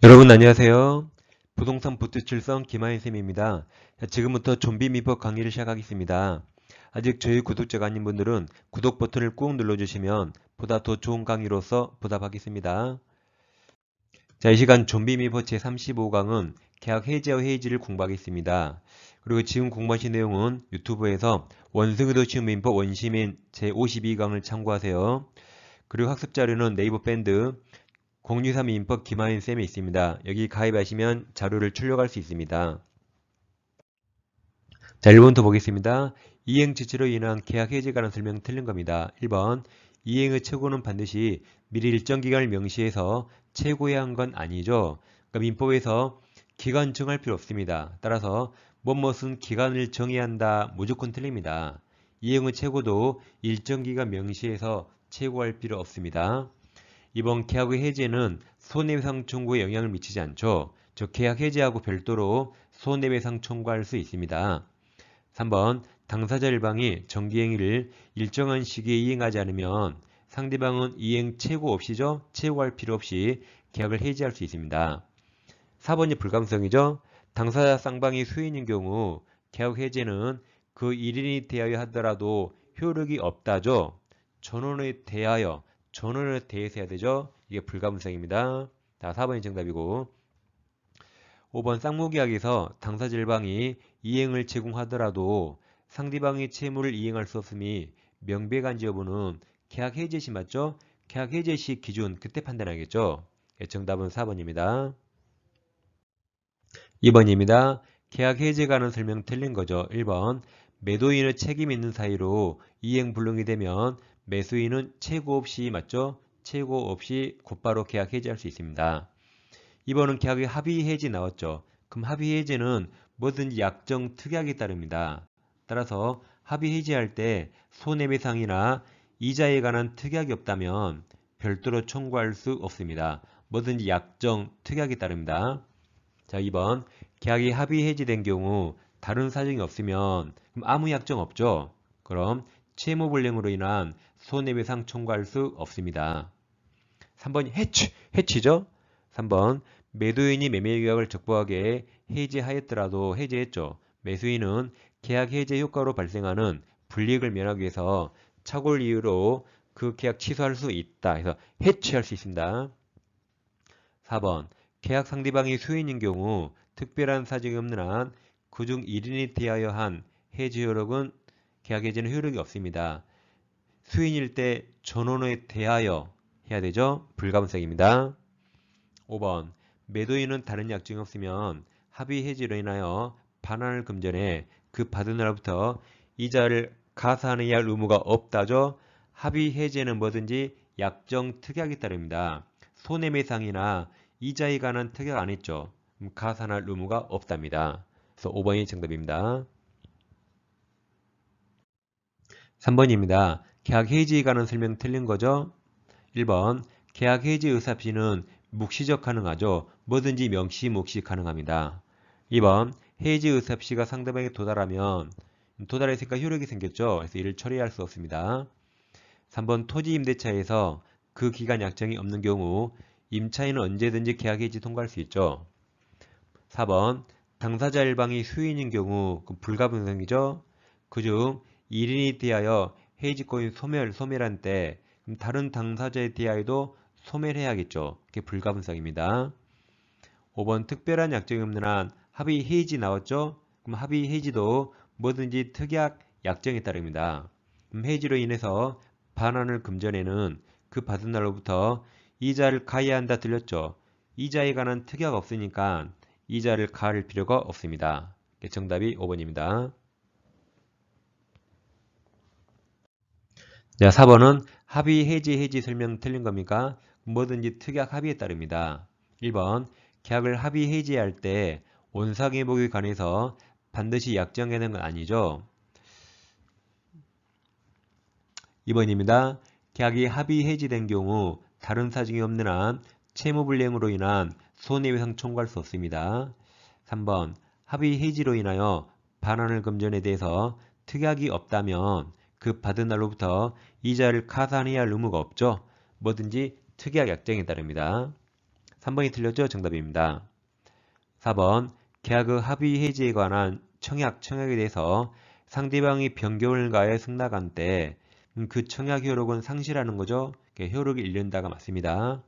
여러분 안녕하세요. 부동산 부투칠성 김하인쌤입니다. 지금부터 좀비 민법 강의를 시작하겠습니다. 아직 저희 구독자가 아닌 분들은 구독 버튼을 꾹 눌러주시면 보다 더 좋은 강의로서 보답하겠습니다. 자, 이 시간 좀비 민법 제35강은 계약 해지와 해지를 공부하겠습니다. 그리고 지금 공부하신 내용은 유튜브에서 원승의도 쉬운 민법 원시민 제52강을 참고하세요. 그리고 학습 자료는 네이버 밴드 023 민법 김하인 쌤이 있습니다. 여기 가입하시면 자료를 출력할 수 있습니다. 자, 1번부터 보겠습니다. 이행 지체로 인한 계약 해지에 관한 설명 틀린 겁니다. 1번, 이행의 최고는 반드시 미리 일정 기간을 명시해서 최고해야 한 건 아니죠. 그러니까 민법에서 기간 정할 필요 없습니다. 따라서 무엇은 기간을 정해야 한다. 무조건 틀립니다. 이행의 최고도 일정 기간 명시해서 최고할 필요 없습니다. 이번 계약의 해지는 손해배상 청구에 영향을 미치지 않죠. 즉 계약 해지하고 별도로 손해배상 청구할 수 있습니다. 3번 당사자 일방이 정기행위를 일정한 시기에 이행하지 않으면 상대방은 이행 최고 없이죠. 최고할 필요 없이 계약을 해지할 수 있습니다. 4번이 불감성이죠. 당사자 쌍방이 수인인 경우 계약 해지는 그 1인이 대하여 하더라도 효력이 없다죠. 전원에 대하여 전원에 대해서 해야 되죠. 이게 불가분성입니다. 자, 4번이 정답이고 5번 쌍무계약에서 당사자 일방이 이행을 제공하더라도 상대방이 채무를 이행할 수 없음이 명백한지 여부는 계약 해제 시 맞죠? 계약 해제 시 기준 그때 판단하겠죠. 정답은 4번입니다. 2번입니다. 계약 해제에 관한 설명 틀린 거죠. 1번 매도인의 책임 있는 사이로 이행 불능이 되면 매수인은 최고 없이 맞죠? 최고 없이 곧바로 계약 해지할 수 있습니다. 2번은 계약의 합의 해지 나왔죠. 그럼 합의 해지는 뭐든지 약정 특약에 따릅니다. 따라서 합의 해지할 때 손해배상이나 이자에 관한 특약이 없다면 별도로 청구할 수 없습니다. 뭐든지 약정 특약에 따릅니다. 자, 2번 계약이 합의 해지된 경우 다른 사정이 없으면 그럼 아무 약정 없죠. 그럼 채무불량으로 인한 손해배상 청구할 수 없습니다. 3번이 해치죠. 3번 매도인이 매매계약을 적법하게 해지하였더라도 해지했죠. 매수인은 계약 해제 효과로 발생하는 불이익을 면하기 위해서 착오를 이유로 그 계약 취소할 수 있다. 그래서 해치할 수 있습니다. 4번 계약 상대방이 수인인 경우 특별한 사정이 없는 한 그중 1인이 대하여 한 해지 효력은 계약 해지는 효력이 없습니다. 수인일 때 전원에 대하여 해야 되죠. 불가분성입니다. 5번 매도인은 다른 약정이 없으면 합의 해지로 인하여 반환을 금전해 그 받은 날부터 이자를 가산해야 할 의무가 없다죠. 합의 해지는 뭐든지 약정 특약에 따릅니다. 손해배상이나 이자에 관한 특약 안 했죠. 가산할 의무가 없답니다. 그래서 5번이 정답입니다. 3번입니다. 계약 해지에 관한 설명 틀린 거죠? 1번 계약 해지 의사 없이는 묵시적 가능하죠. 뭐든지 명시, 묵시 가능합니다. 2번 해지 의사 없이가 상대방에 도달하면 도달했으니까 효력이 생겼죠. 그래서 이를 처리할 수 없습니다. 3번 토지 임대차에서 그 기간 약정이 없는 경우 임차인은 언제든지 계약 해지 통과할 수 있죠. 4번 당사자 일방이 수인인 경우 불가분성이죠. 그중 1인이 대하여 해지권이 소멸한 때 다른 당사자에 대하여도 소멸해야겠죠. 그게 불가분성입니다. 5번 특별한 약정이 없는 한 합의 해지 나왔죠? 그럼 합의 해지도 뭐든지 특약 약정에 따릅니다. 그럼 해지로 인해서 반환을 금전에는 그 받은 날로부터 이자를 가해야 한다 들렸죠? 이자에 관한 특약 없으니까 이자를 가할 필요가 없습니다. 정답이 5번입니다. 자, 4번은 합의 해지 설명 틀린 겁니까? 뭐든지 특약 합의에 따릅니다. 1번 계약을 합의 해지할 때 원상회복에 관해서 반드시 약정해야 하는 건 아니죠. 2번입니다. 계약이 합의 해지된 경우 다른 사정이 없는 한 채무불이행으로 인한 손해배상 청구할 수 없습니다. 3번 합의 해지로 인하여 반환을 금전에 대해서 특약이 없다면 그 받은 날로부터 이자를 가산해야 할 의무가 없죠. 뭐든지 특약 약정에 따릅니다. 3번이 틀렸죠? 정답입니다. 4번 계약의 합의 해지에 관한 청약에 대해서 상대방이 변경을 가해 승낙한 때 그 청약 효력은 상실하는 거죠. 효력이 잃는다가 맞습니다.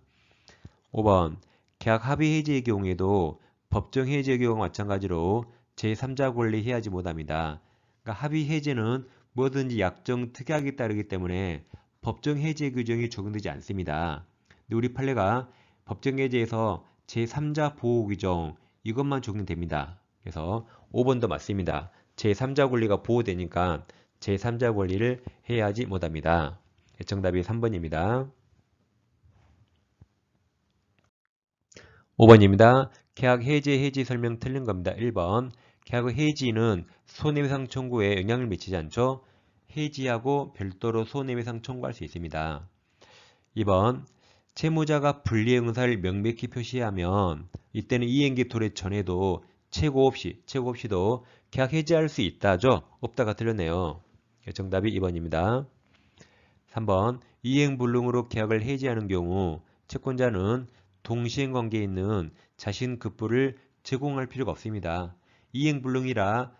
5번 계약 합의 해지의 경우에도 법정 해지의 경우와 마찬가지로 제3자 권리 해하지 못합니다. 그러니까 합의 해지는 뭐든지 약정 특약에 따르기 때문에 법정 해지 규정이 적용되지 않습니다. 근데 우리 판례가 법정 해지에서 제3자 보호 규정 이것만 적용됩니다. 그래서 5번도 맞습니다. 제3자 권리가 보호되니까 제3자 권리를 해하지 못합니다. 정답이 3번입니다. 5번입니다. 계약 해지 설명 틀린 겁니다. 1번 계약의 해지는 손해배상 청구에 영향을 미치지 않죠. 해지하고 별도로 손해배상 청구할 수 있습니다. 2번 채무자가 불이행 의사를 명백히 표시하면 이때는 이행기 도래 전에도 최고 없이도 계약 해지할 수 있다죠. 없다가 틀렸네요. 정답이 2번입니다. 3번 이행불능으로 계약을 해지하는 경우 채권자는 동시행관계에 있는 자신 급부를 제공할 필요가 없습니다. 이행불능이라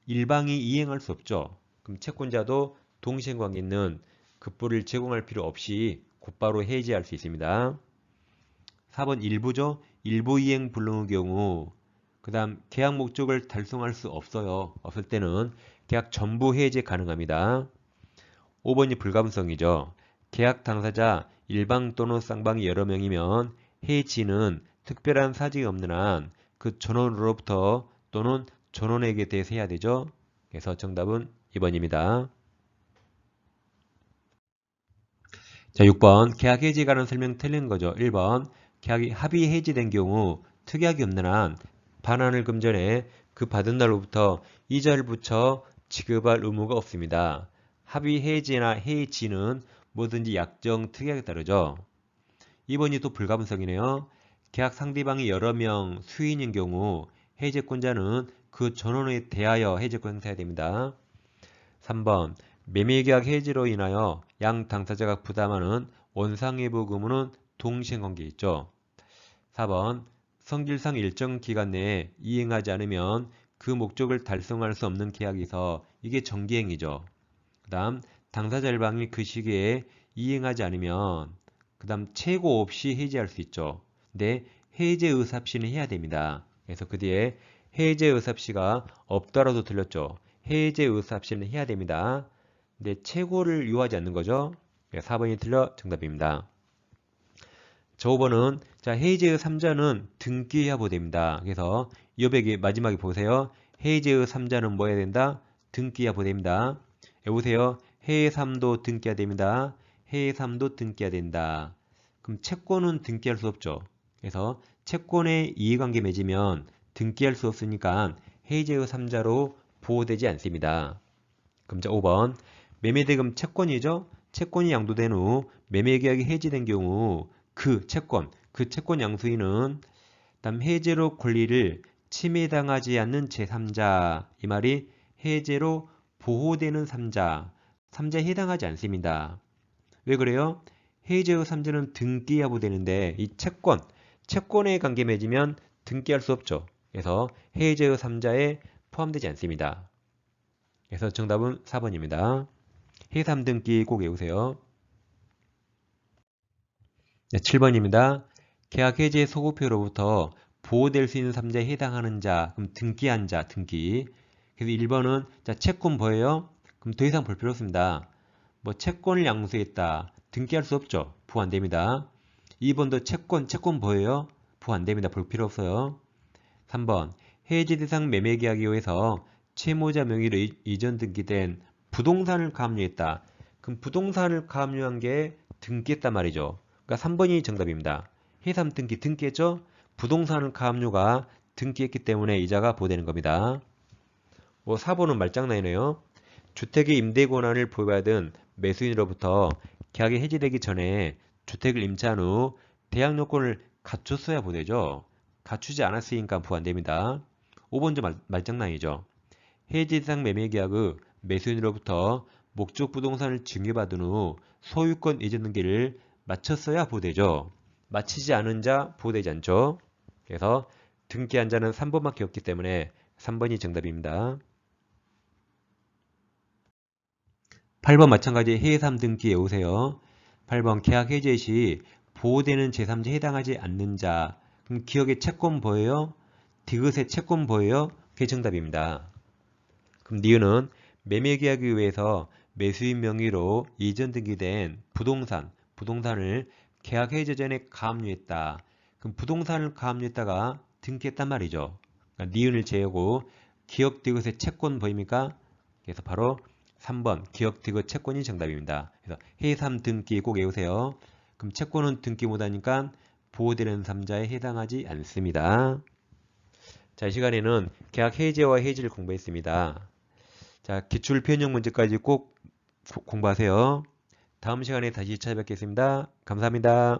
일방이 이행할 수 없죠. 그럼 채권자도 동시행관계에 있는 급부를 제공할 필요 없이 곧바로 해지할 수 있습니다. 4번 일부죠. 일부 이행 불능의 경우 그 다음 계약 목적을 달성할 수 없어요. 없을 때는 계약 전부 해지 가능합니다. 5번이 불가분성이죠. 계약 당사자 일방 또는 쌍방이 여러 명이면 해지는 특별한 사직이 없는 한 그 전원으로부터 또는 전원에게 대해서 해야 되죠. 그래서 정답은 2번입니다. 자, 6번 계약 해지에 관한 설명 틀린 거죠. 1번 계약이 합의 해지된 경우 특약이 없는 한 반환을 금전에 그 받은 날로부터 이자를 붙여 지급할 의무가 없습니다. 합의 해지나 해지는 뭐든지 약정 특약에 따르죠. 2번이 또 불가분성이네요. 계약 상대방이 여러 명 수인인 경우 해제권자는 그 전원에 대하여 해제권 행사해야 됩니다. 3번 매매계약 해지로 인하여 양 당사자가 부담하는 원상회복 의무는 동시행관계에 있죠. 4번 성질상 일정 기간 내에 이행하지 않으면 그 목적을 달성할 수 없는 계약에서 이게 정기행위죠. 그 다음 당사자 일방이 그 시기에 이행하지 않으면 그 다음 최고 없이 해지할 수 있죠. 근데 해제 의사합시는 해야 됩니다. 그래서 그 뒤에 해제 의사합시가 없더라도 들렸죠. 해제 의사합시는 해야 됩니다. 근데 최고를 요하지 않는 거죠. 4번이 틀려 정답입니다. 저 5번은 자 해제의 3자는 등기해야 보됩니다. 그래서 여백이 마지막에 보세요. 해제의 3자는 뭐 해야 된다? 등기해야 보됩니다. 여보세요. 해외 3도 등기해야 됩니다. 해외 3도 등기해야 된다. 그럼 채권은 등기할 수 없죠. 그래서 채권에 이해관계 맺으면 등기할 수 없으니까 해제의 3자로 보호되지 않습니다. 그럼 자 5번 매매대금 채권이죠. 채권이 양도된 후 매매계약이 해지된 경우 그 채권 양수인은 다음 해제로 권리를 침해당하지 않는 제3자 이 말이 해제로 보호되는 3자에 해당하지 않습니다. 왜 그래요? 해제의 3자는 등기해야 되는데 이 채권에 관계 맺으면 등기할 수 없죠. 그래서 해제의 3자에 포함되지 않습니다. 그래서 정답은 4번입니다. 해삼등기 꼭 외우세요. 네, 7번입니다. 계약 해지 소급표로부터 보호될 수 있는 3자에 해당하는 자, 그럼 등기한 자, 등기. 그래서 1번은 자, 채권 뭐예요? 그럼 더 이상 볼 필요 없습니다. 뭐 채권을 양수했다. 등기할 수 없죠. 부호 안 됩니다. 2번도 채권 뭐예요? 부호 안 됩니다. 볼 필요 없어요. 3번 해지 대상 매매계약에 의해서 채무자 명의로 이전 등기된 부동산을 가압류했다. 그럼 부동산을 가압류한 게 등기했단 말이죠. 그러니까 3번이 정답입니다. 해삼 등기했죠? 부동산을 가압류가 등기했기 때문에 이자가 보호되는 겁니다. 4번은 말장난이네요. 주택의 임대 권한을 부여받은 매수인으로부터 계약이 해지되기 전에 주택을 임차한 후 대항 요건을 갖췄어야 보내죠. 갖추지 않았으니까 부호 안 됩니다. 5번도 말장난이죠. 해지 대상 매매 계약의 매수인으로부터 목적 부동산을 증여받은 후 소유권 이전 등기를 마쳤어야 보되죠. 마치지 않은 자 보호되지 않죠. 그래서 등기한 자는 3번밖에 없기 때문에 3번이 정답입니다. 8번 마찬가지 해삼 등기 외우세요. 8번 계약 해제 시 보호되는 제3자에 해당하지 않는 자. 그럼 기업의 채권 보여요? 디귿의 채권 보여요? 그게 정답입니다. 그럼 니은은 매매계약에 의해서 매수인 명의로 이전 등기된 부동산을 계약 해제 전에 가압류했다. 그럼 부동산을 가압류했다가 등기했단 말이죠. 그러니까 니은을 제외하고 기업 디귿의 채권 보입니까? 그래서 바로 3번 기업 디귿 채권이 정답입니다. 그래서 해삼 등기 꼭 외우세요. 그럼 채권은 등기 못하니까 보호되는 3자에 해당하지 않습니다. 자, 이 시간에는 계약 해제와 해지를 공부했습니다. 자, 기출 변형 문제까지 꼭 공부하세요. 다음 시간에 다시 찾아뵙겠습니다. 감사합니다.